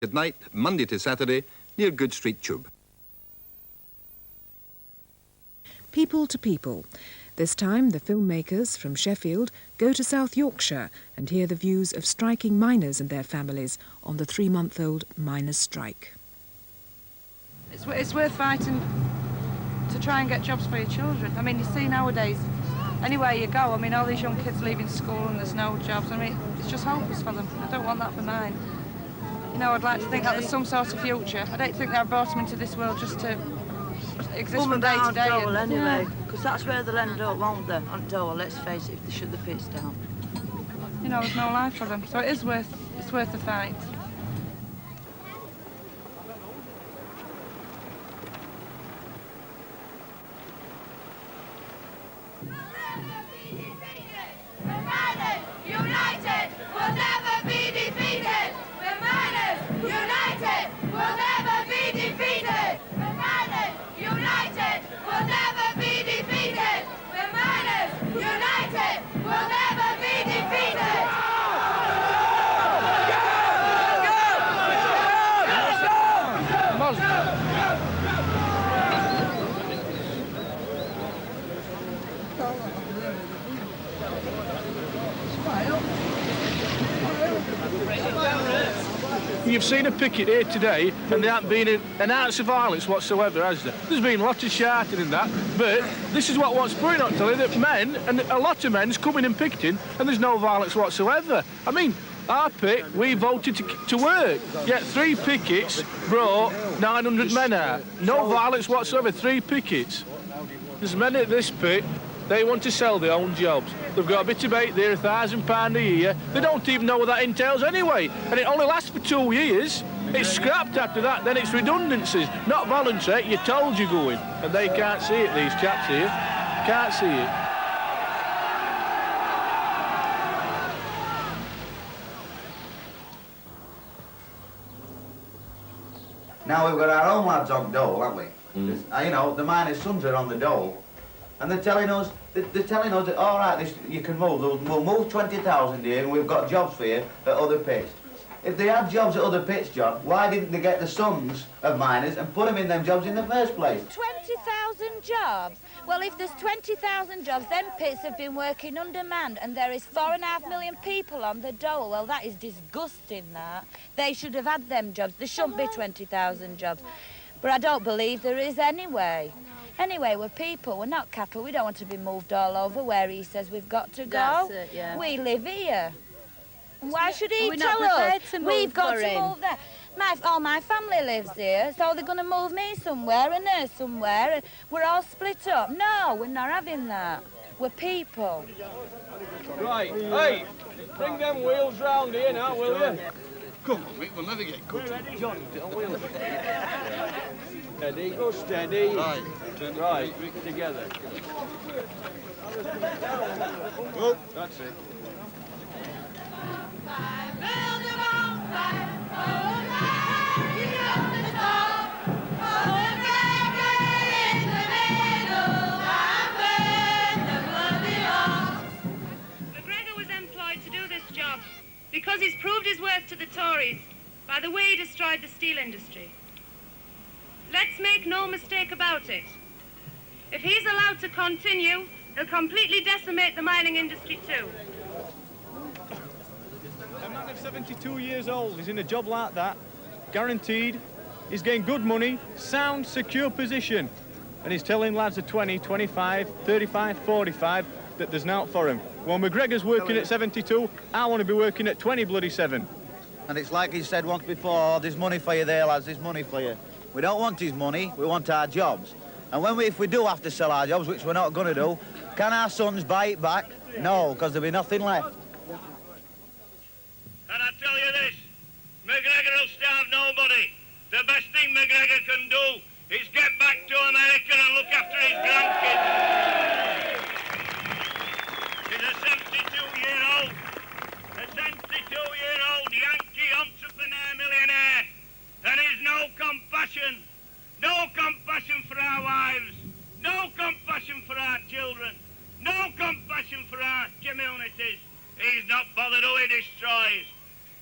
At night, Monday to Saturday, near Good Street Tube. People to people. This time, the filmmakers from Sheffield go to South Yorkshire and hear the views of striking miners and their families on the 3-month-old miners' strike. It's worth fighting to try and get jobs for your children. I mean, you see nowadays, anywhere you go, I mean, all these young kids leaving school and there's no jobs. I mean, it's just hopeless for them. I don't want that for mine. You know, I'd like to think that there's some sort of future. I don't think they're brought them into this world just to exist from day to day. Dole anyway, because that's where they'll end up, won't they? On Dole, let's face it, if they shut the pits down. You know, there's no life for them, so it's worth the fight. United will never be defeated. The miners united will never be defeated. The miners united will never be defeated. The miners united will never be defeated. You've seen a picket here today, and there hasn't been an ounce of violence whatsoever, has there? There's been lots of shouting and that, but this is what's brilliant, I'll tell you, that men, and a lot of men's coming and picketing, and there's no violence whatsoever. I mean, our pit, we voted to work, yet 3 pickets brought 900 men out. No violence whatsoever, 3 pickets. There's men at this pit, they want to sell their own jobs. They've got a bit of bait there, £1,000 a year. They don't even know what that entails anyway. And it only lasts for 2 years. It's scrapped after that, then it's redundancies. Not voluntary, you're told you're going. And they can't see it, these chaps here. Can't see it. Now we've got our own lads on Dole, haven't we? You know, the miners' sons are on the Dole. And they're telling us that, all right, you can move. We'll move 20,000 here and we've got jobs for you at other pits. If they had jobs at other pits, John, why didn't they get the sons of miners and put them in them jobs in the first place? 20,000 jobs? Well, if there's 20,000 jobs, then pits have been working undermanned and there is 4.5 million people on the Dole. Well, that is disgusting, that. They should have had them jobs. There shouldn't be 20,000 jobs. But I don't believe there is anyway. Anyway, we're people, we're not cattle. We don't want to be moved all over where he says we've got to go. That's it, yeah. We live here. Why should he tell us? We've got to move there. All my family lives here, so they're going to move me somewhere and her somewhere, and we're all split up. No, we're not having that. We're people. Right, hey, bring them wheels round here now, will you? Come on, Mick, we'll never get cut. John, wheels. Steady, go steady. Right. Right, together. Well, that's it. McGregor was employed to do this job because he's proved his worth to the Tories by the way he destroyed the steel industry. Let's make no mistake about it. If he's allowed to continue, he'll completely decimate the mining industry too. A man of 72 years old is in a job like that, guaranteed, he's getting good money, sound, secure position, and he's telling lads of 20, 25, 35, 45 that there's naught for him. Well, McGregor's working at 72, I want to be working at 20-7. And it's like he said once before, there's money for you there, lads, there's money for you. We don't want his money, we want our jobs. And if we do have to sell our jobs, which we're not going to do, can our sons buy it back? No, because there'll be nothing left. And I tell you this, McGregor will starve nobody. The best thing McGregor can do is get back to America and look after his grandkids. He's a 72-year-old Yankee entrepreneur millionaire. There is no compassion for our wives, no compassion for our children, no compassion for our communities. He's not bothered who he destroys.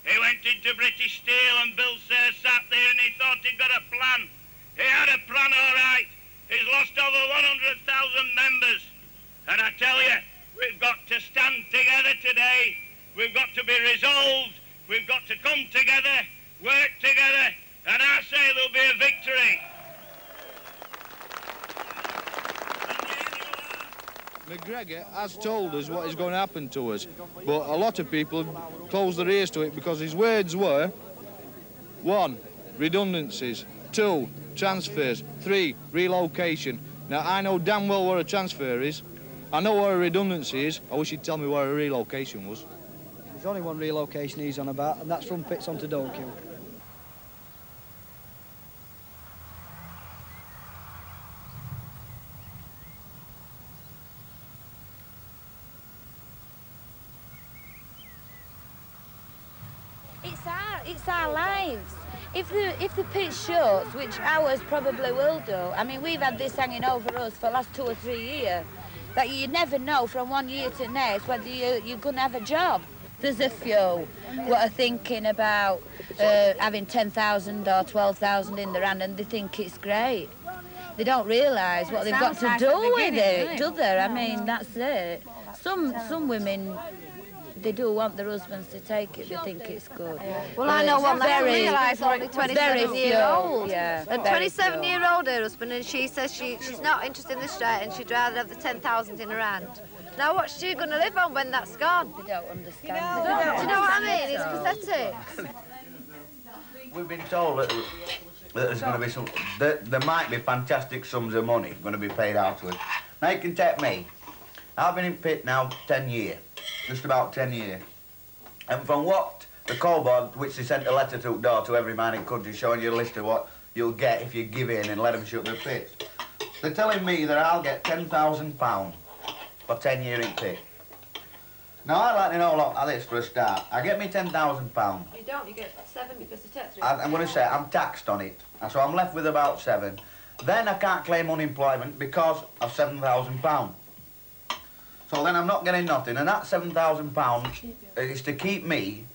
He went into British Steel and built their he'd got a plan. He had a plan, all right. He's lost over 100,000 members. And I tell you, we've got to stand together today. We've got to be resolved. We've got to come together, work together, and I say there'll be a victory. McGregor has told us what is going to happen to us, but a lot of people close their ears to it because his words were 1. Redundancies, 2. Transfers, 3. Relocation. Now, I know damn well what a transfer is. I know what a redundancy is. I wish he'd tell me what a relocation was. There's only one relocation he's on about, and that's from Pits onto Dole Kill. It's our lives. If the pit shuts, which ours probably will do, I mean, we've had this hanging over us for the last 2 or 3 years, that you never know from one year to next whether you're going to have a job. There's a few what are thinking about having 10,000 or 12,000 in their hand, and they think it's great. They don't realise what they've got to do with it, do they? I mean, that's it. Some women, they do want their husbands to take it. They think it's good. Well, I know one that realise only 27-year-old. Yeah. A 27-year-old her husband, and she says she's not interested in the straight, and she'd rather have the 10,000 in her hand. Now, what's she going to live on when that's gone? They don't understand. Do you know what I mean? It's pathetic. We've been told that there's going to be some... There might be fantastic sums of money going to be paid out to us. Now, you can take me. I've been in pit now 10 years. Just about 10 years. And from what the coal board, which they sent a letter to door to every man in the country showing you a list of what you'll get if you give in and let them shut their pits, they're telling me that I'll get £10,000 for 10 years in pit. Now, I'd like to know how this for a start. I get me £10,000. You don't, you get 7 because the tax rate. I'm going to say I'm taxed on it, so I'm left with about 7. Then I can't claim unemployment because of £7,000. So then I'm not getting nothing, and that £7,000 is to keep me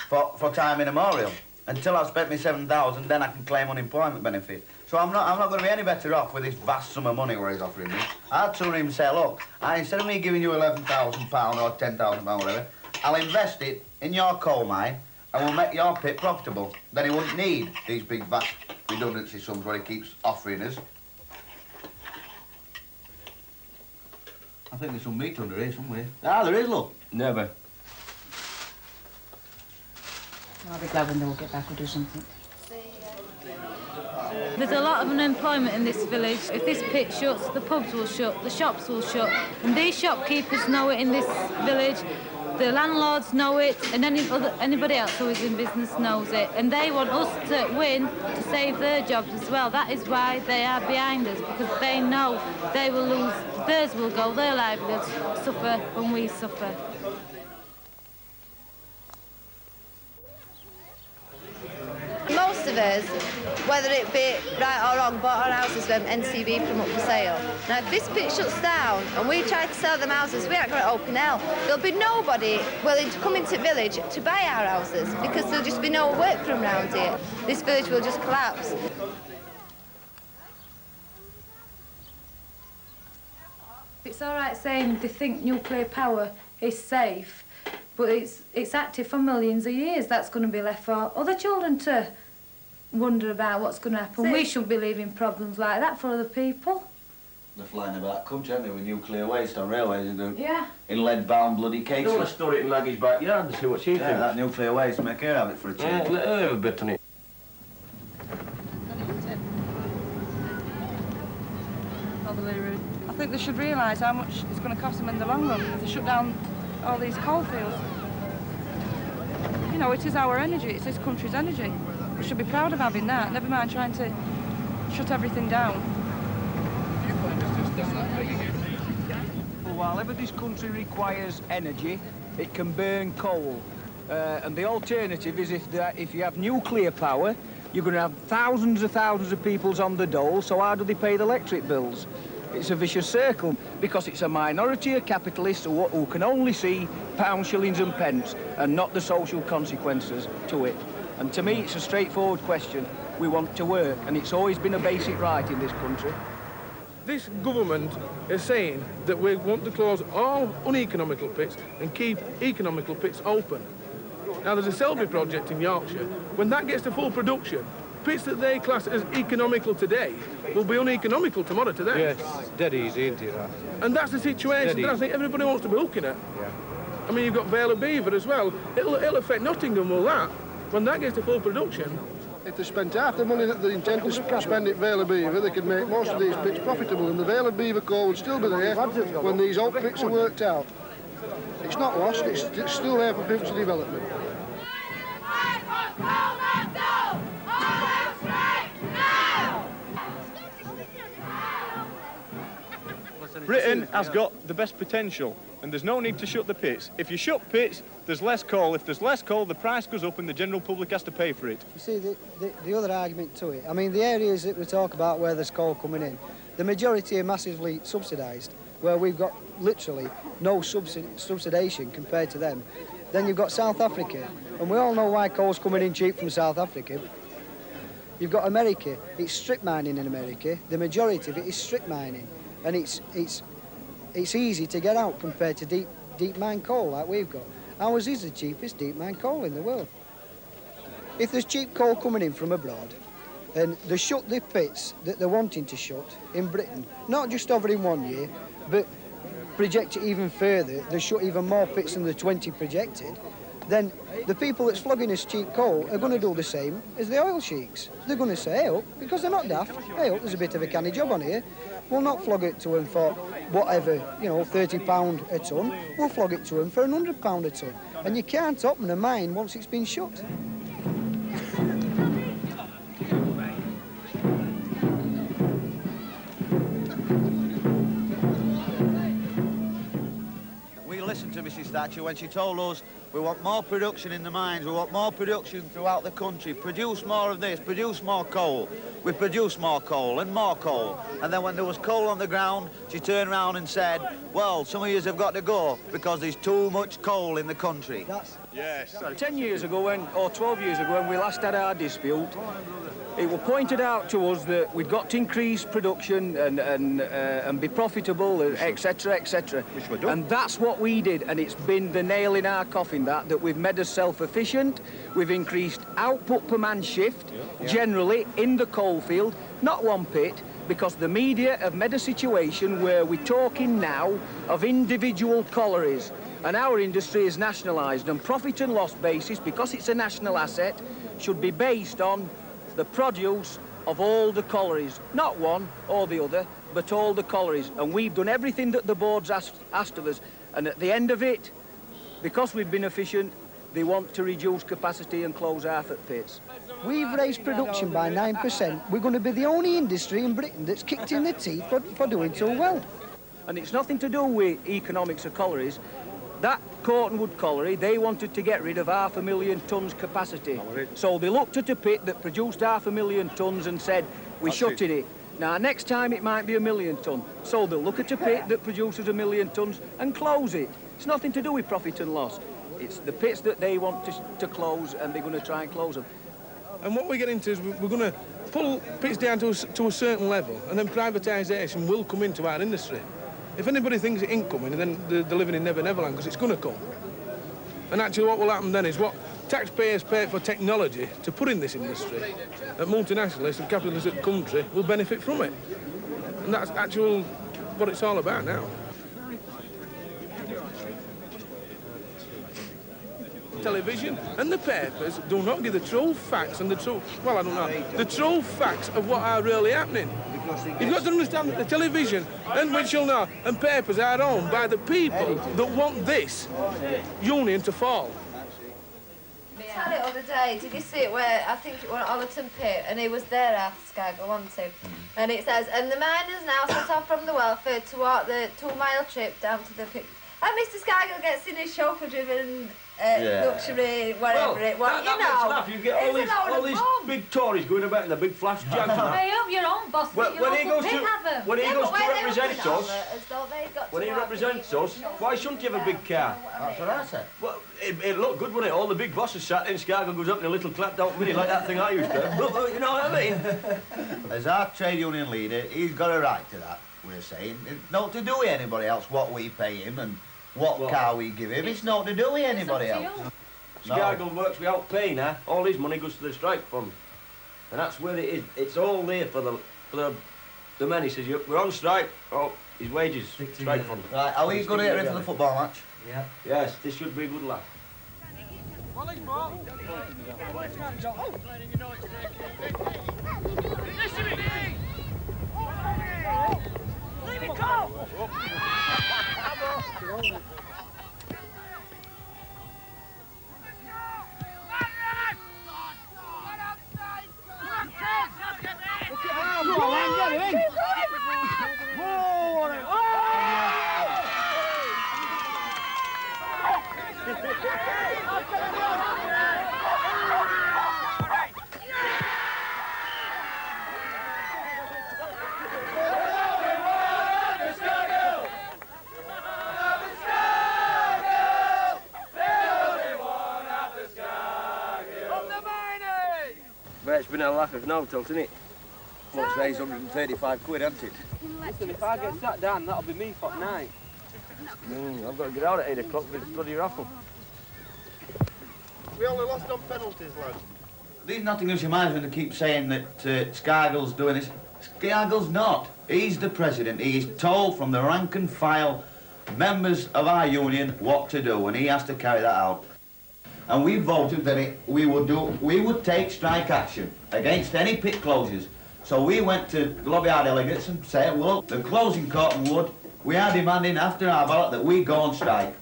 for time immemorial. Until I've spent me 7,000, then I can claim unemployment benefit. So I'm not going to be any better off with this vast sum of money where he's offering me. I'd sooner him say, look, instead of me giving you £11,000 or £10,000, whatever, I'll invest it in your coal mine and we'll make your pit profitable. Then he wouldn't need these big vast redundancy sums where he keeps offering us. I think there's some meat under here somewhere. Ah, there is, look. Never. I'll be glad when they all get back or do something. There's a lot of unemployment in this village. If this pit shuts, the pubs will shut, the shops will shut. And these shopkeepers know it in this village, the landlords know it, and anybody else who is in business knows it. And they want us to win to save their jobs as well. That is why they are behind us, because they know they will lose, theirs will go, their livelihoods suffer when we suffer. Most of us, whether it be right or wrong, bought our houses when NCB come up for sale. Now, if this pit shuts down and we try to sell them houses, we ain't got to open hell. There'll be nobody willing to come into the village to buy our houses because there'll just be no work from around here. This village will just collapse. It's all right saying they think nuclear power is safe, but it's active for millions of years. That's going to be left for other children to wonder about what's going to happen. We shouldn't be leaving problems like that for other people. They're flying about the country, aren't they, with nuclear waste on railways and yeah. In lead-bound bloody I cases. don't want to store it in Maggie's backyard and see what she thinks. That nuclear waste, make her have it for a change. Yeah, let her have a bit on it. I think they should realise how much it's going to cost them in the long run if they shut down all these coal fields. You know, it is our energy, it's this country's energy. We should be proud of having that, never mind trying to shut everything down. While ever this country requires energy, it can burn coal. And the alternative is if you have nuclear power, you're going to have thousands of people on the dole, so how do they pay the electric bills? It's a vicious circle, because it's a minority of capitalists who can only see pounds, shillings and pence, and not the social consequences to it. And to me, it's a straightforward question. We want to work, and it's always been a basic right in this country. This government is saying that we want to close all uneconomical pits and keep economical pits open. Now, there's a Selby project in Yorkshire. When that gets to full production, pits that they class as economical today will be uneconomical tomorrow to them. Yes, dead easy, isn't it? And that's the situation that I think everybody wants to be looking at. Yeah. I mean, you've got Vale of Beaver as well. It'll affect Nottingham, will that? When that gets to full production. If they spent half the money that they intend to spend at Vale of Beaver, they could make most of these pits profitable, and the Vale of Beaver coal would still be there when these old pits are worked out. It's not lost, it's still there for future development. Britain has got the best potential, and there's no need to shut the pits. If you shut pits, there's less coal. If there's less coal, the price goes up and the general public has to pay for it. You see, the other argument to it, I mean, the areas that we talk about where there's coal coming in, the majority are massively subsidised, where we've got literally no subsidisation compared to them. Then you've got South Africa, and we all know why coal's coming in cheap from South Africa. You've got America, it's strip mining in America, the majority of it is strip mining. And it's easy to get out compared to deep mine coal like we've got. Ours is the cheapest deep mine coal in the world. If there's cheap coal coming in from abroad, and they shut the pits that they're wanting to shut in Britain, not just over in 1 year, but project it even further, they shut even more pits than the 20 projected, then the people that's flogging us cheap coal are going to do the same as the oil sheiks. They're going to say, hey up, because they're not daft, hey up, there's a bit of a canny job on here. We'll not flog it to them for whatever, you know, £30 a tonne. We'll flog it to them for £100 a tonne. And you can't open a mine once it's been shut. We listened to Mrs. Thatcher when she told us we want more production in the mines, we want more production throughout the country, produce more of this, produce more coal. We produce more coal and more coal. And then when there was coal on the ground, she turned around and said, well, some of you have got to go because there's too much coal in the country. Yes. 10 years ago, or 12 years ago, when we last had our dispute, it was pointed out to us that we'd got to increase production and be profitable, etc., etc. And that's what we did, and it's been the nail in our coffin that we've made us self-efficient, we've increased output per man shift, generally in the coalfield, not one pit, because the media have made a situation where we're talking now of individual collieries, and our industry is nationalised, and profit and loss basis, because it's a national asset, should be based on the produce of all the collieries, not one or the other, but all the collieries. And we've done everything that the board's asked of us, and at the end of it, because we've been efficient, they want to reduce capacity and close half at pits. We've raised production by 9%. We're going to be the only industry in Britain that's kicked in the teeth for doing so well. And it's nothing to do with economics of collieries. That Cortonwood colliery, they wanted to get rid of 500,000 tonnes capacity. So they looked at a pit that produced 500,000 tonnes and said, we're shutting it. Now, next time it might be 1 million tonne. So they'll look at a pit that produces 1 million tonnes and close it. It's nothing to do with profit and loss. It's the pits that they want to close, and they're going to try and close them. And what we get into is we're going to pull pits down to a certain level, and then privatisation will come into our industry. If anybody thinks it ain't coming, then they're living in Never Never Land, because it's going to come. And actually what will happen then is what taxpayers pay for technology to put in this industry, that multinationalists and capitalistic country will benefit from it. And that's actually what it's all about now. Television and the papers do not give the true facts and the true, well, I don't know, the true facts of what are really happening. You've got to understand that the television and which you'll know and papers are owned by the people that want this union to fall. Tell it other day, did you see it where I think it was Ollerton Pit and he was there after Skaggle, wasn't he? And it says, and the miners now set off from the welfare to walk the 2-mile trip down to the pit And Mr. Scargill gets in his chauffeur-driven luxury, whatever it was, That makes laugh. You get all these big Tories going about in the big flash jags. Pay up your own boss. When he goes to represent us, when he represents us, why shouldn't he have a big car? That's what I said. Well, it looked good, wouldn't it? All the big bosses sat in, Scargill goes up in a little clapped-out mini like that thing I used to. You know what I mean? As our trade union leader, he's got a right to that, we're saying. It's not to do with anybody else, what we pay him and what car we give him. It's not to do with anybody else. Scargill works without pay now. All his money goes to the strike fund. And that's where it is. It's all there for the men. He says, we're on strike. Oh, his wages, strike fund. Right, are we going to get ready for the football match? Yeah. Yes, this should be a good laugh. Leave it go! It's been a laugh of no tilt, isn't it? What's raised 135 quid, hasn't it? Listen, if I get sat down, that'll be me for night. I've got to get out at 8 o'clock for this bloody raffle. We only lost on penalties, lads. These Nottinghamshire miners to keep saying that Scargill's doing this. Scargill's not. He's the president. He is told from the rank and file members of our union what to do, and he has to carry that out. And we voted that we would take strike action against any pit closures. So we went to lobby our delegates and said, well, the closing Corton Wood, we are demanding after our ballot that we go on strike.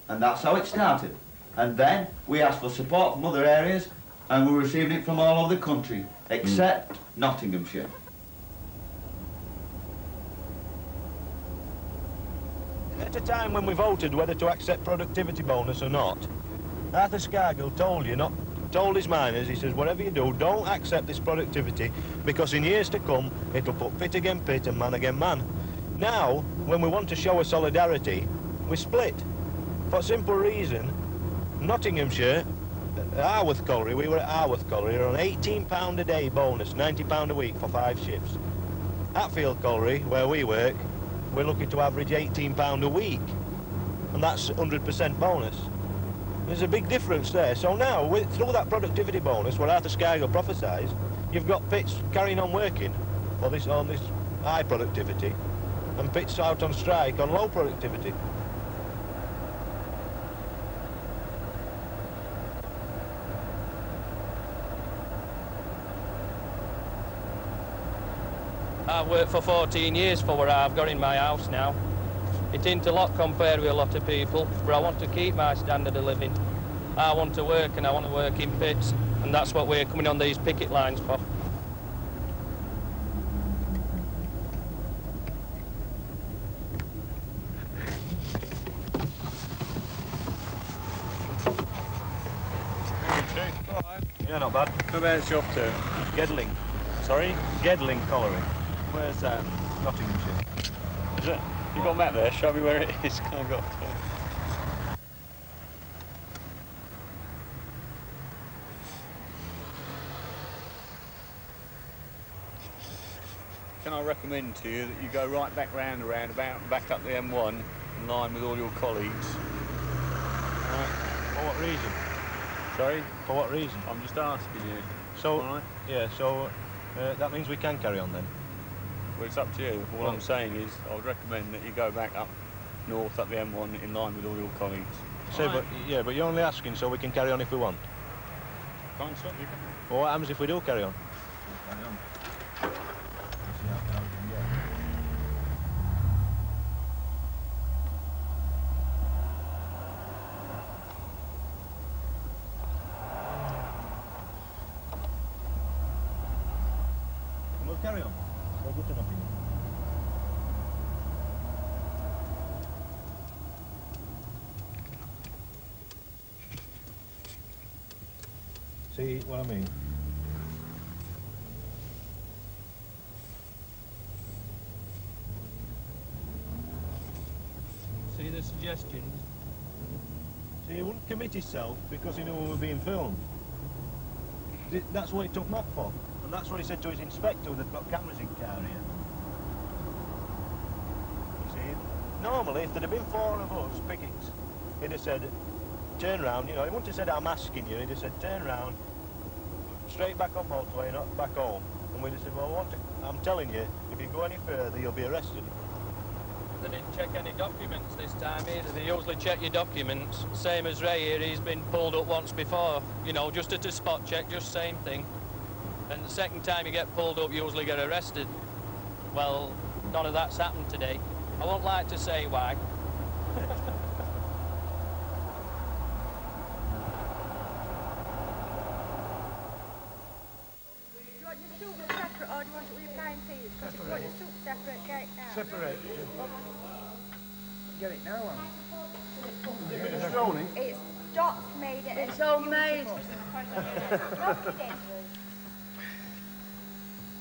And that's how it started. And then we asked for support from other areas, and we're receiving it from all over the country, except Nottinghamshire. At a time when we voted whether to accept productivity bonus or not, Arthur Scargill told his miners, he says, whatever you do, don't accept this productivity, because in years to come, it'll put pit against pit and man against man. Now, when we want to show a solidarity, we split. For a simple reason, Nottinghamshire, Arworth Colliery, we were at Arworth Colliery, on £18 a day bonus, £90 a week for 5 shifts. Hatfield Colliery, where we work, we're looking to average £18 a week, and that's 100% bonus. There's a big difference there. So now, through that productivity bonus, what Arthur Scargill prophesies, you've got pits carrying on working on this high productivity, and pits out on strike on low productivity. I've worked for 14 years for what I've got in my house now. It ain't a lot compared with a lot of people, but I want to keep my standard of living. I want to work, and I want to work in pits, and that's what we're coming on these picket lines for. Yeah, not bad. Where's you off to? Gedling. Sorry? Gedling Colliery. Where's that? Nottinghamshire. Is it? You got a map there? Show me where it is. Can I go up to? Can I recommend to you that you go right back round the roundabout and back up the M1 in line with all your colleagues? Right. For what reason? Sorry? For what reason? I'm just asking you. So, all right? yeah, so that means we can carry on then? Well, it's up to you. All I'm saying is I would recommend that you go back up north up the M1 in line with all your colleagues. So, but you're only asking so we can carry on if we want? Can't stop you. Well, what happens if we do carry on? Carry on. We'll carry on. We'll go to Nottingham. See what I mean? See the suggestions? See, he wouldn't commit himself because he knew we were being filmed. That's what he took Matt for. And that's what he said to his inspector, they've got cameras in car here. You see, normally, if there'd have been 4 of us, pickets, he'd have said, turn round, you know, he wouldn't have said, I'm asking you, he'd have said, turn round, straight back on motorway, not back home. And we'd have said, well, I'm telling you, if you go any further, you'll be arrested. They didn't check any documents this time either. They usually check your documents. Same as Ray here, he's been pulled up once before. You know, just at a spot check, just same thing. And the second time you get pulled up, you usually get arrested. Well, none of that's happened today. I won't like to say why. Do you want your soup separate or do you want it with your plain peas? Because if you want your soup separate, get it now. Separate. Get it now, It's Dot's made it. It's homemade.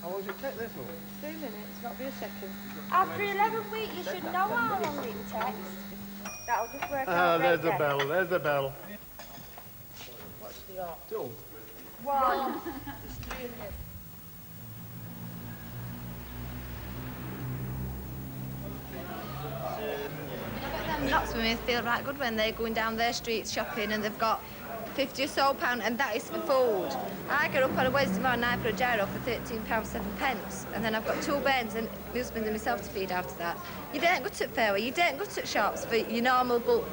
How long does it take this one? 2 minutes, not be a second. After 11 weeks, you should know how long it takes. That'll just work out. There's the bell, there's the bell. What's the art? 2. 1. There's 3 in here. Lots of women feel right good when they're going down their streets shopping and they've got 50 or so pound, and that is for food. I get up on a Wednesday morning night for a gyro for £13.7, and then I've got 2 bairns and my husband and myself to feed after that. You don't go to Fairway, you don't go to shops for your normal bulk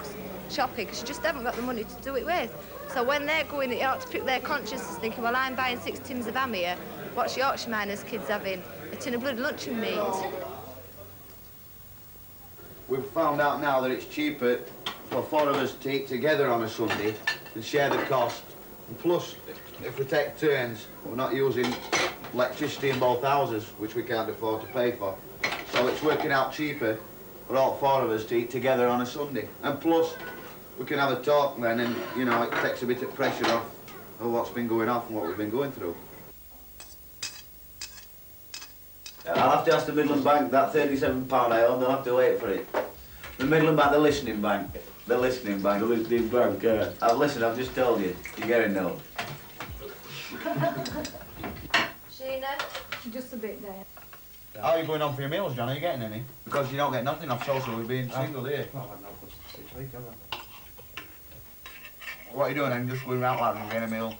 shopping because you just haven't got the money to do it with. So when they're going, they ought to pick their consciences thinking, well, I'm buying 6 tins of ham here. What's Yorkshire miners' kids having? A tin of bloody luncheon meat. We've found out now that it's cheaper for 4 of us to eat together on a Sunday and share the cost. And plus, if we take turns, we're not using electricity in both houses, which we can't afford to pay for. So it's working out cheaper for all 4 of us to eat together on a Sunday. And plus, we can have a talk then, and, you know, it takes a bit of pressure off of what's been going on and what we've been going through. I'll have to ask the Midland Bank, that £37 I owe, they'll have to wait for it. The Midland Bank, the listening bank. The listening bank. The listening bank, yeah. I've listened, I've just told you. You're getting no. Sheena? Just a bit there. How are you going on for your meals, John? Are you getting any? Because you don't get nothing off social with being single, do you? Well, I've had no plus 6 weeks, have I? What are you doing then? Just going out loud and getting a meal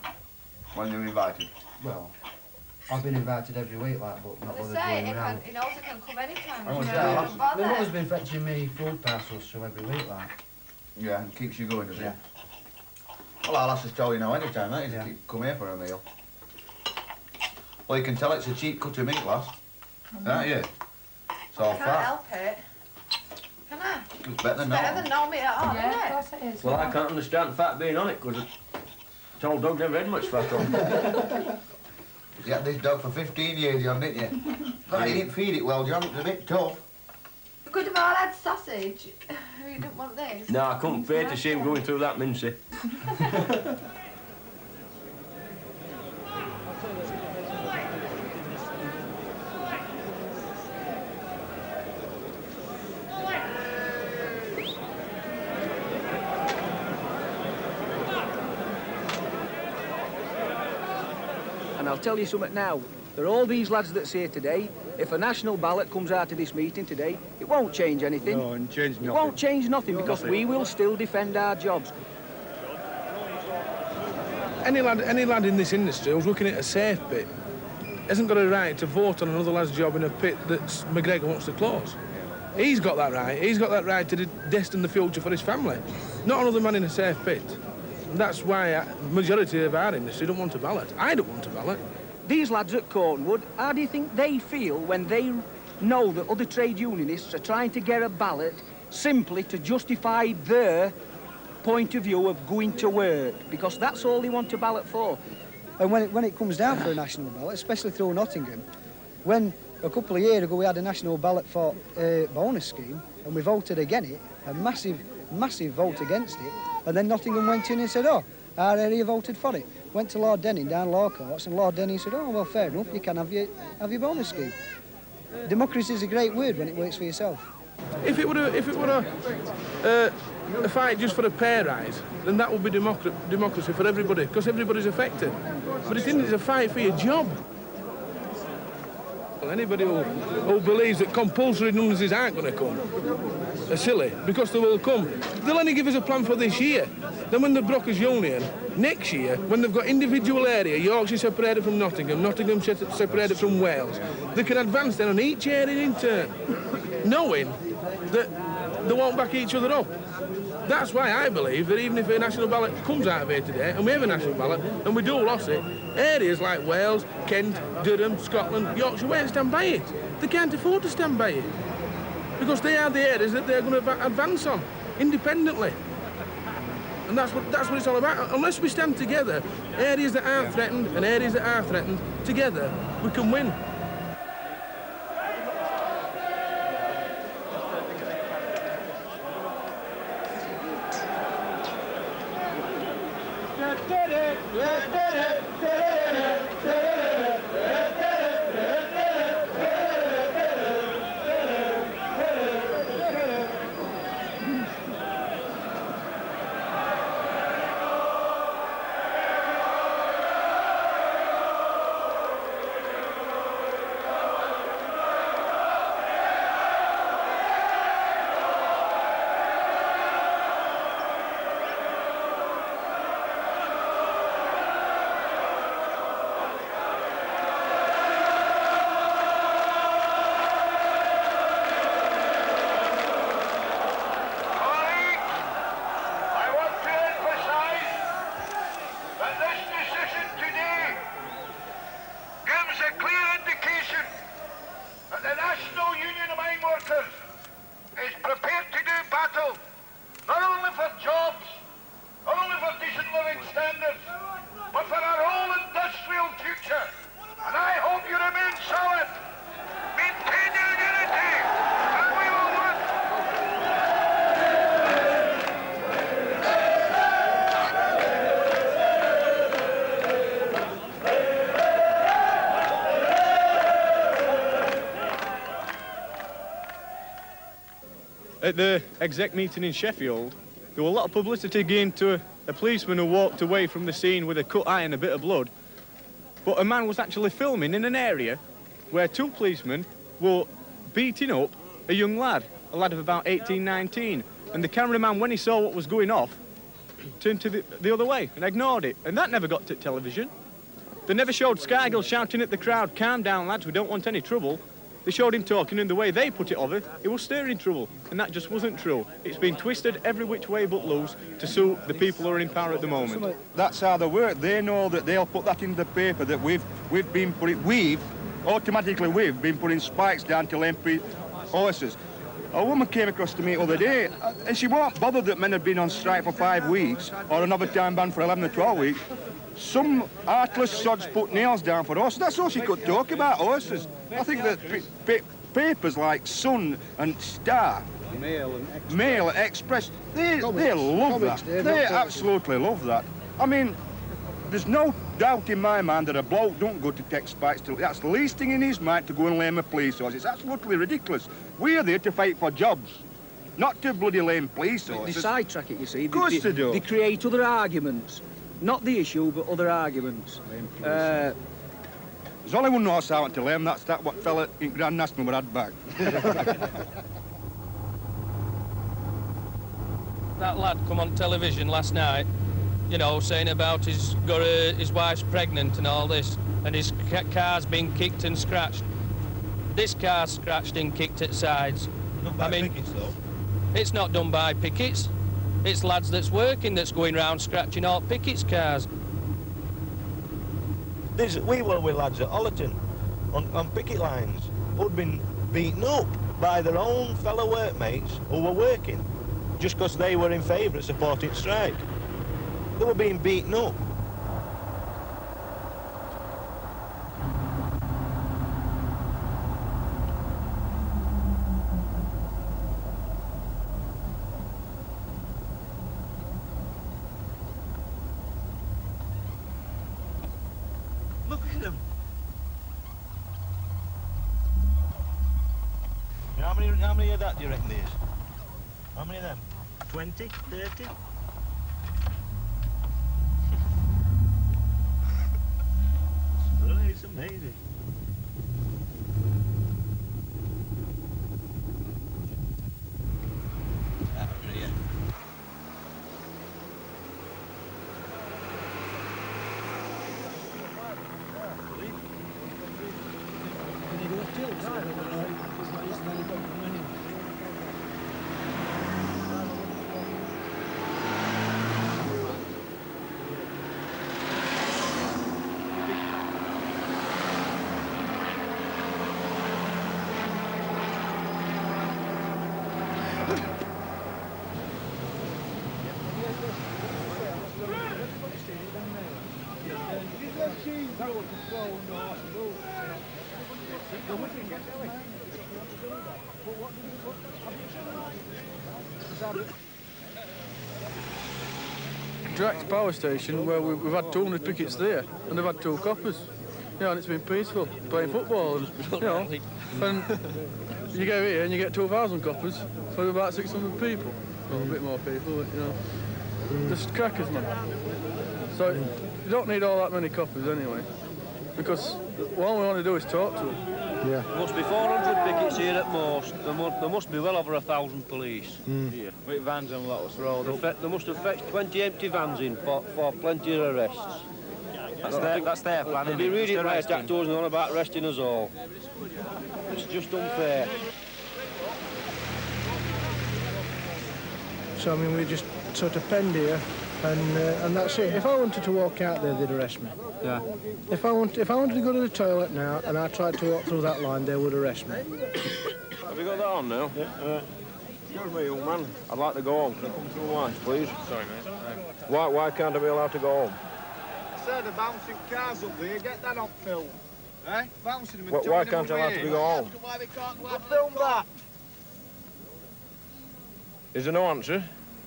when you're invited? Well, I've been invited every week, like, but not bothered Say, going round. he knows he can come anytime. I was Don't bother. My mother's been fetching me food parcels through every week, like. Yeah, and keeps you going, does it? Yeah. Well, I'll have to tell you now anytime, that is, Yeah. come here for a meal. Well, you can tell it's a cheap cut of meat, lass. Can't you? It's all Can't fat. help it. Can I? It's better than Better that. than no meat at all, Yeah, of isn't it? course it is. Well, I can't understand fat being on it, because told dog never had much fat on. You had this dog for 15 years, John, didn't you? But you didn't feed it well, John. It was a bit tough. We could have all had sausage. You didn't want this. No, I couldn't bear to see him going through that mincy. And I'll tell you something now. There are all these lads that's here today. If a national ballot comes out of this meeting today, it won't change anything. No, and change nothing. It won't change nothing because we will still defend our jobs. Any lad in this industry who's looking at a safe pit hasn't got a right to vote on another lad's job in a pit that McGregor wants to close. He's got that right. He's got that right to destine the future for his family, not another man in a safe pit. And that's why the majority of our industry don't want a ballot. I don't want a ballot. These lads at Cornwood, how do you think they feel when they know that other trade unionists are trying to get a ballot simply to justify their point of view of going to work? Because that's all they want a ballot for. And when it comes down for a national ballot, especially through Nottingham, when a couple of years ago we had a national ballot for a bonus scheme and we voted against it, a massive vote against it, and then Nottingham went in and said, oh, our area voted for it. went to Lord Denning down law courts, and Lord Denning said, oh, well, fair enough, you can have your bonus scheme. Democracy is a great word when it works for yourself. If it were a fight just for a pay rise, then that would be democracy for everybody, because everybody's affected. But it isn't, it's a fight for your job. Well, anybody who believes that compulsory redundancies aren't going to come are silly, because they will come. They'll only give us a plan for this year. Then when the Brokers Union, next year, when they've got individual area, Yorkshire separated from Nottingham, Nottingham separated from Wales, they can advance then on each area in turn, knowing that they won't back each other up. That's why I believe that even if a national ballot comes out of here today, and we have a national ballot, and we do lose it, areas like Wales, Kent, Durham, Scotland, Yorkshire won't stand by it. They can't afford to stand by it, because they are the areas that they're going to advance on, independently. And that's what it's all about. Unless we stand together, areas that aren't threatened and areas that are threatened, together, we can win. The National Union of Mineworkers is prepared to do battle, not only for jobs, not only for decent living standards, but for our whole industrial future. And I hope you remain solid. Maintain your unity, and we will win. At the exec meeting in Sheffield, there were a lot of publicity given to a policeman who walked away from the scene with a cut eye and a bit of blood. But a man was actually filming in an area where two policemen were beating up a young lad, a lad of about 18, 19. And the cameraman, when he saw what was going off, turned to the other way and ignored it. And that never got to television. They never showed Scargill shouting at the crowd, "Calm down, lads, we don't want any trouble." They showed him talking, and the way they put it over, it was stirring trouble. And that just wasn't true. It's been twisted every which way but loose to suit the people who are in power at the moment. That's how they work. They know that they'll put that in the paper, that we've been putting spikes down to lame horses. A woman came across to me the other day, and she wasn't bothered that men had been on strike for 5 weeks, or an overtime ban for 11 or 12 weeks. Some heartless sods put nails down for horses. That's all she could talk about, horses. I think that papers like Sun and Star, Mail and Express, they love that. They absolutely love that. I mean, there's no doubt in my mind that a bloke don't go to take spikes till that's the least thing in his mind to go and lame a police horse. It's absolutely ridiculous. We're there to fight for jobs, not to bloody lame police horses. They sidetrack it, you see. Of course they do. They create other arguments. Not the issue, but other arguments. There's only one horse I want to lame, that's that what fella in Grand National were had back. That lad come on television last night, you know, saying about his wife's pregnant and all this, and his car's been kicked and scratched. This car's scratched and kicked at sides. Not by pickets, though. It's not done by pickets. It's lads that's working that's going round scratching all pickets' cars. We were with lads at Ollerton on picket lines who'd been beaten up by their own fellow workmates who were working just because they were in favour of supporting strike. They were being beaten up. How many of that do you reckon there is? How many of them? 20? 30? It's amazing. Direct power station where we've had 200 pickets there, and they've had 2 coppers. Yeah, and it's been peaceful, playing football, and, you know, and you go here and you get 2,000 coppers for about 600 people. Well, a bit more people, but, you know, just crackers, man. So you don't need all that many coppers anyway, because all we want to do is talk to them. Yeah. There must be 400 pickets here at most. There must be well over 1,000 police here. With vans on Lotus Road. They must have fetched 20 empty vans in for plenty of arrests. That's their plan. They'll be reading riot act to us and on about arresting us all. It's just unfair. So I mean, we just sort of penned here, and that's it. If I wanted to walk out there, they'd arrest me. Yeah. If I wanted to go to the toilet now and I tried to walk through that line, they would arrest me. Have you got that on now? Yeah. Excuse me, young man. I'd like to go home. Can I come through the lines, please? Sorry, mate. Why can't I be allowed to go home? I said the bouncing cars up there, get that on film. Eh? Bouncing them and Why can't I allowed to go home? Why they can't go film that? Is there no answer?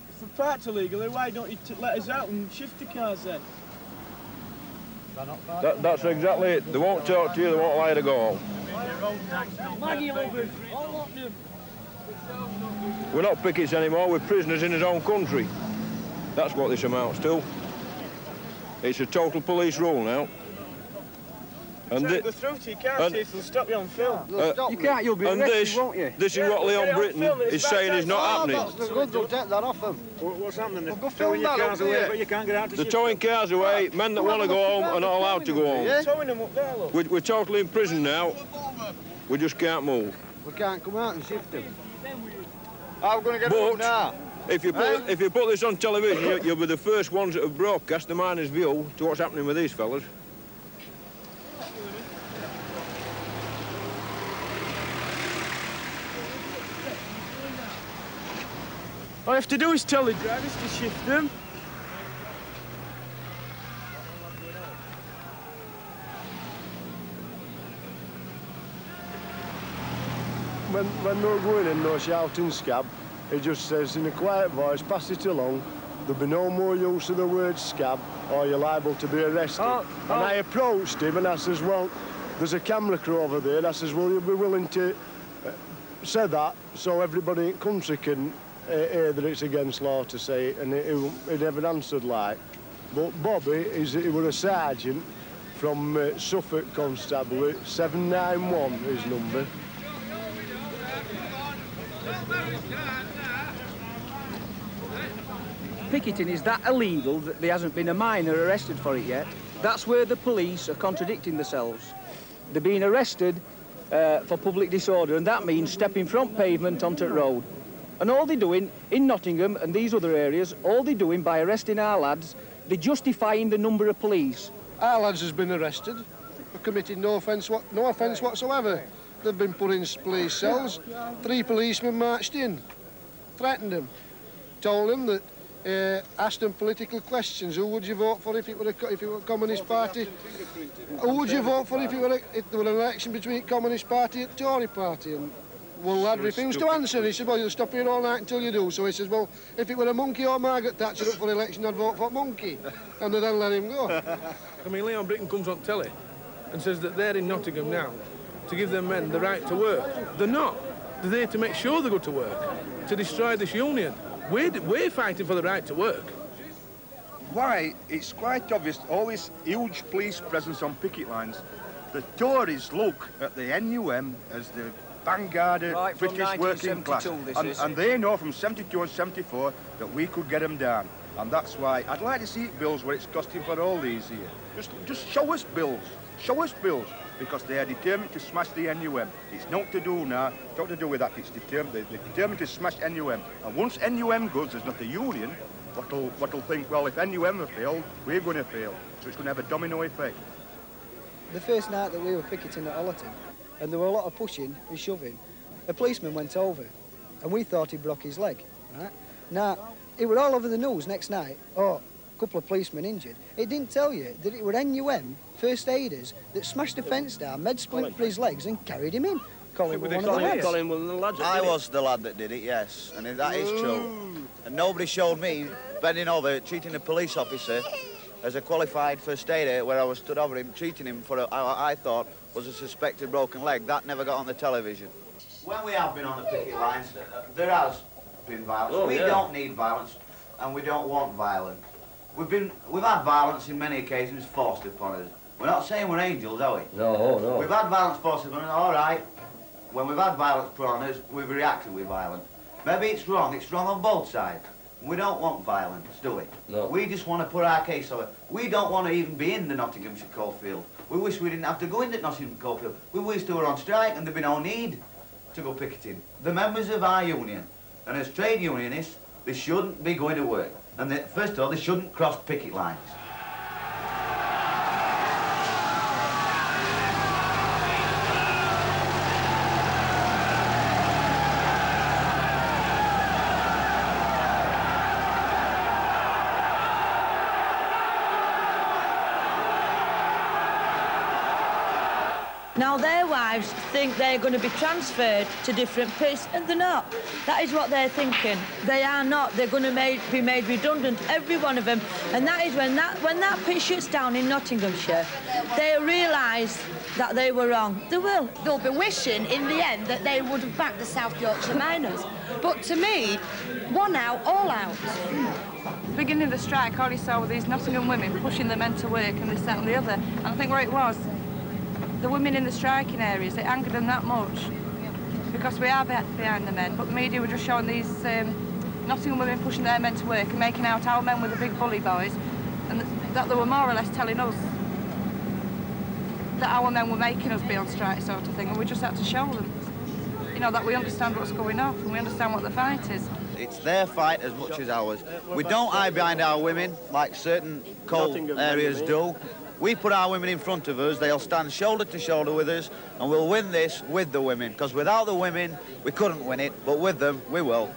If we're parked illegally, why don't you let us out and shift the cars then? That's exactly it. They won't talk to you, they won't allow you to go home. Maggie lovers, all lot them. We're not pickets anymore, we're prisoners in his own country. That's what this amounts to. It's a total police rule now. And Go through to you can't see if they'll stop you on film. you can't, you'll be arrested, won't you? This is what Leon Britton is saying is not happening. That's good, they'll take that off them. What's happening? We'll go They're towing your cars away, but you can't get out to They're towing cars away, men that want to go home are not allowed to go home. They're towing them up there, look. We're totally in prison now. We just can't move. We can't come out and shift them. How are we going to get them now? If you put this on television, you'll be the first ones that have broadcast the miners' view to what's happening with these fellas. All you have to do is tell the drivers to shift them. When they're going in, no shouting scab, he just says in a quiet voice, pass it along, there'll be no more use of the word scab or you're liable to be arrested. And I approached him and I says, well, there's a camera crew over there. I says, well, you'll be willing to say that so everybody in the country can hear that it's against law to say it, and he never answered like. But Bobby, he was a sergeant from Suffolk Constabulary, 791 his number. Picketing is that illegal that there hasn't been a miner arrested for it yet. That's where the police are contradicting themselves. They're being arrested for public disorder, and that means stepping from pavement onto the road. And all they're doing in Nottingham and these other areas, all they're doing by arresting our lads, they're justifying the number of police. Our lads has been arrested for committing no offence whatsoever. They've been put in police cells. 3 policemen marched in, threatened them, told them that, asked them political questions. Who would you vote for if it were a Communist Party? Who would you vote for if there were an election between Communist Party and Tory Party? And well, lad refused to answer. He said, well, you'll stop here all night until you do. So he says, well, if it were a monkey or Margaret Thatcher up for election, I'd vote for monkey. And they then let him go. I mean, Leon Britton comes on telly and says that they're in Nottingham now to give their men the right to work. They're not. They're there to make sure they go to work, to destroy this union. We're fighting for the right to work. Why, it's quite obvious, all this huge police presence on picket lines, the Tories look at the NUM as the vanguard of Right, from British working class. 1972 And they know from 72 and 74 that we could get them down. And that's why I'd like to see bills what it's costing for all these here. Just show us bills. Show us bills. Because they are determined to smash the NUM. It's not to do now, it's not to do with that, it's determined, they're determined to smash NUM. And once NUM goes, there's not a union, what'll think, well, if NUM have failed, we're going to fail. So it's going to have a domino effect. The first night that we were picketing at Ollerton, and there were a lot of pushing and shoving, a policeman went over, and we thought he broke his leg, right? Now, it were all over the news next night, a couple of policemen injured. It didn't tell you that it were NUM first aiders that smashed the fence down, made splint for his legs and carried him in. Colin was one of the lads. I was the lad that did it, yes, and that is true. And nobody showed me bending over, treating a police officer as a qualified first aider, where I was stood over him, treating him for what I thought was a suspected broken leg. That never got on the television. When we have been on the picket lines, there has been violence. We don't need violence, and we don't want violence. We've had violence in many occasions forced upon us. We're not saying we're angels, are we? No, no. We've had violence forced upon us, all right. When we've had violence put on us, we've reacted with violence. Maybe it's wrong on both sides. We don't want violence, do we? No. We just want to put our case over. We don't want to even be in the Nottinghamshire coalfield. We wish we didn't have to go into the Nottinghamshire coalfield. We wish they were on strike and there'd be no need to go picketing. The members of our union, and as trade unionists, they shouldn't be going to work. And first of all, they shouldn't cross picket lines. Now their wives think they're going to be transferred to different pits, and they're not. That is what they're thinking. They are not. They're going to be made redundant, every one of them. And that is when that pit shuts down in Nottinghamshire, they'll realise that they were wrong. They will. They'll be wishing in the end that they would have backed the South Yorkshire miners. But to me, one out, all out. Beginning of the strike, all you saw were these Nottingham women pushing the men to work and this, that and the other. And I think where it was, the women in the striking areas, it angered them that much because we are behind the men, but the media were just showing these Nottingham women pushing their men to work and making out our men were the big bully boys, and that they were more or less telling us that our men were making us be on strike, sort of thing, and we just had to show them, you know, that we understand what's going on and we understand what the fight is. It's their fight as much as ours. We don't hide behind our women like certain coal areas do. We put our women in front of us, they'll stand shoulder to shoulder with us, and we'll win this with the women, because without the women, we couldn't win it, but with them, we will.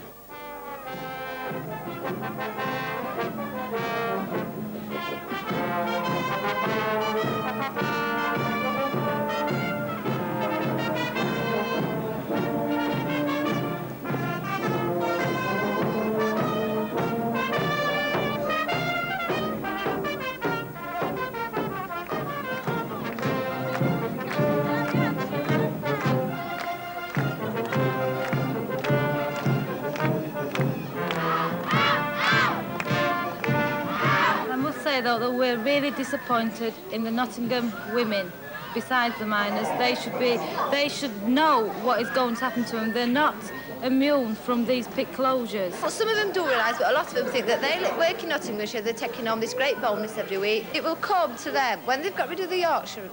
Though that we're really disappointed in the Nottingham women. Besides the miners, they should know what is going to happen to them. They're not immune from these pit closures. What some of them do realise, but a lot of them think that they work in Nottinghamshire, they're taking home this great bonus every week. It will come to them when they've got rid of the Yorkshire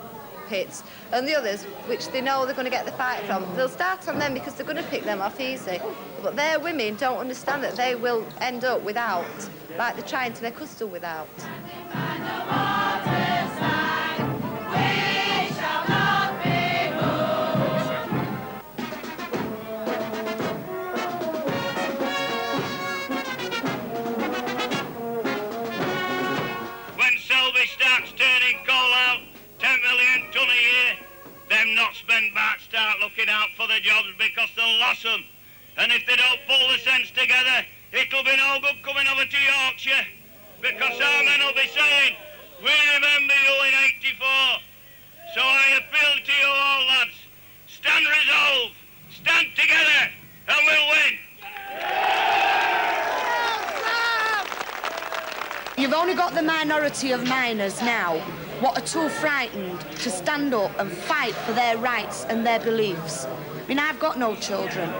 pits and the others, which they know they're going to get the fight from. They'll start on them because they're going to pick them off easy. But their women don't understand that they will end up without, like they're trying to make us do without. When Selby starts turning coal out, 10 million tonne a year, them not spent back start looking out for the jobs because they'll lose them. And if they don't pull the sense together, it'll be no good coming over to Yorkshire, because our men will be saying, we remember you in '84. So I appeal to you all, lads. Stand resolved, stand together, only got the minority of miners now what are too frightened to stand up and fight for their rights and their beliefs. I mean, I've got no children,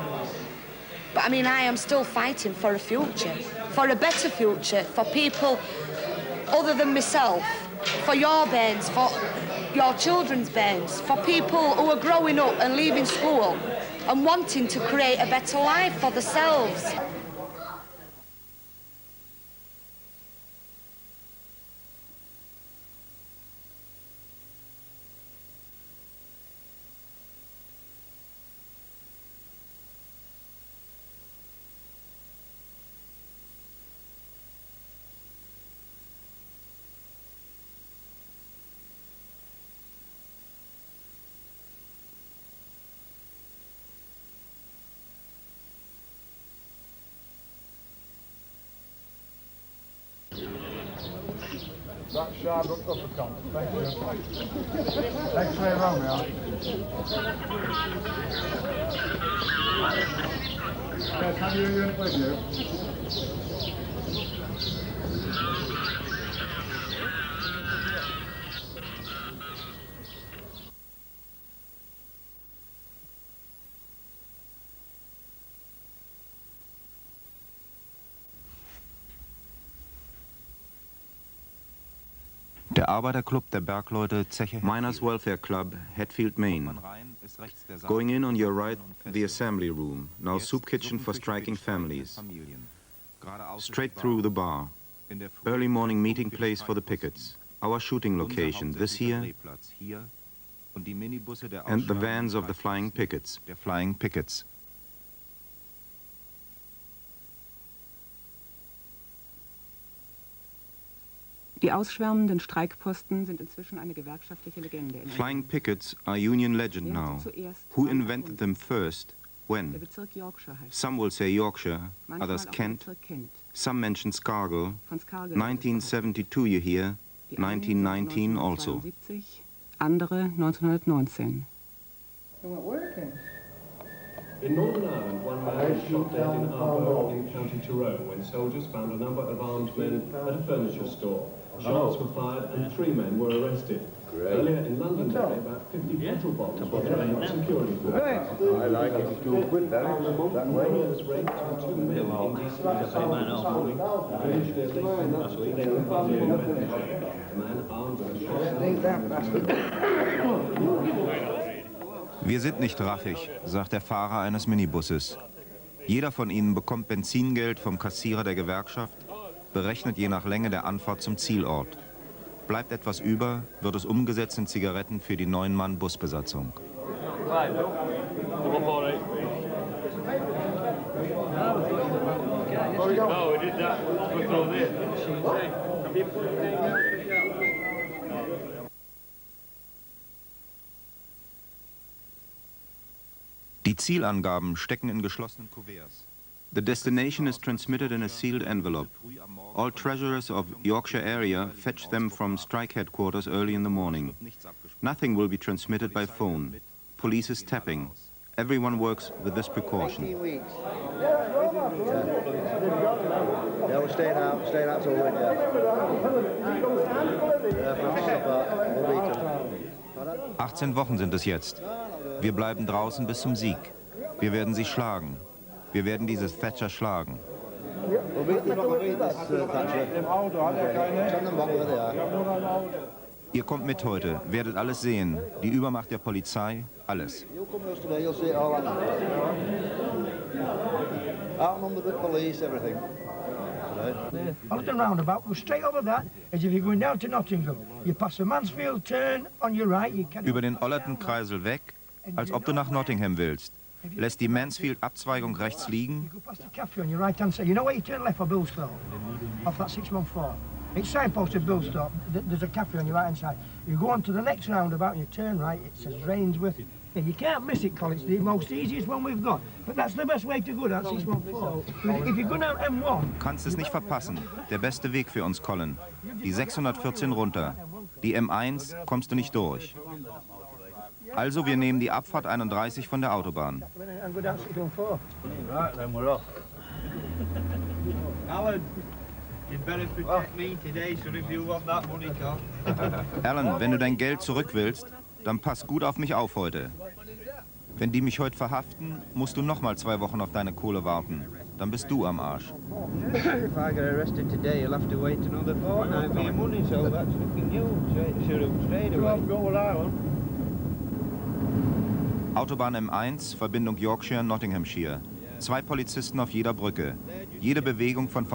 but I mean, I am still fighting for a future, for a better future, for people other than myself, for your bairns, for your children's bairns, for people who are growing up and leaving school and wanting to create a better life for themselves. That's Sharp uppercut. Thank you. X-ray Romeo. Yes, have you a unit with you? Der Arbeiterclub der Bergleute Zeche Miners Welfare Club, Hatfield, Maine. Going in on your right, the assembly room, now soup kitchen for striking families. Straight through the bar. Early morning meeting place for the pickets. Our shooting location, this here, and the vans of the flying pickets. Die ausschwärmenden Streikposten sind inzwischen eine gewerkschaftliche Legende. Flying pickets are union legend now. Who invented them first? When? Some will say Yorkshire, others Kent. Some mention Scargill. 1972 you hear, 1919 also. Andere 1919. In Northern Ireland, one man was shot dead in Arbour in County Tyrone when soldiers found a number of armed men at a furniture store. Shots were fired and 3 men were arrested. Earlier in Londonderry, about 50 petrol bombs were thrown at security forces. I like it. It's too good, that way. Was raped and 2 men indecently assaulted this morning finished their lives. They were found in a man armed with a shotgun. Wir sind nicht raffig, sagt der Fahrer eines Minibusses. Jeder von ihnen bekommt Benzingeld vom Kassierer der Gewerkschaft, berechnet je nach Länge der Anfahrt zum Zielort. Bleibt etwas über, wird es umgesetzt in Zigaretten für die 9-Mann-Busbesatzung. Die Zielangaben stecken in geschlossenen Kuverts. The destination is transmitted in a sealed envelope. All treasurers of Yorkshire area fetch them from strike headquarters early in the morning. Nothing will be transmitted by phone. Police is tapping. Everyone works with this precaution. 18 weeks. Yeah, we're staying out till winter. Yeah, 18 Wochen sind es jetzt. Wir bleiben draußen bis zum Sieg. Wir werden sie schlagen. Wir werden dieses Thatcher schlagen. Ihr kommt mit heute, werdet alles sehen. Die Übermacht der Polizei, alles. Alton roundabout, go straight over that, as if you're going down to Nottingham. You pass a Mansfield turn on your right, you can... Über den Ollerton-Kreisel weg, als ob du nach Nottingham willst. Lässt die Mansfield-Abzweigung rechts liegen. You go past the cafe on your right hand side. You know where you turn left for Billsthorpe? Off that 614. It's signposted Billsthorpe. There's a cafe on your right hand side. You go on to the next roundabout and you turn right, it says Rainsworth. Yeah, you can't miss it, Colin. It's the most easiest one we've got. But that's the best way to go down 614. If you go down M1... Kannst es nicht verpassen. Der beste Weg für uns, Colin. Die 614 runter. Die M1 kommst du nicht durch. Also, wir nehmen die Abfahrt 31 von der Autobahn. Right, then we're off. Alan, You'd better protect me today, son, if you want that money, Carl. Alan, wenn du dein Geld zurück willst, dann pass gut auf mich auf heute. Wenn die mich heute verhaften, musst du noch mal 2 Wochen auf deine Kohle warten. Dann bist du am Arsch. If I get arrested today, you'll have to wait another fortnight for your money, so that's fucking you. Straight away. Go what I want. Autobahn M1, Verbindung Yorkshire, Nottinghamshire. 2 Polizisten auf jeder Brücke. Jede Bewegung von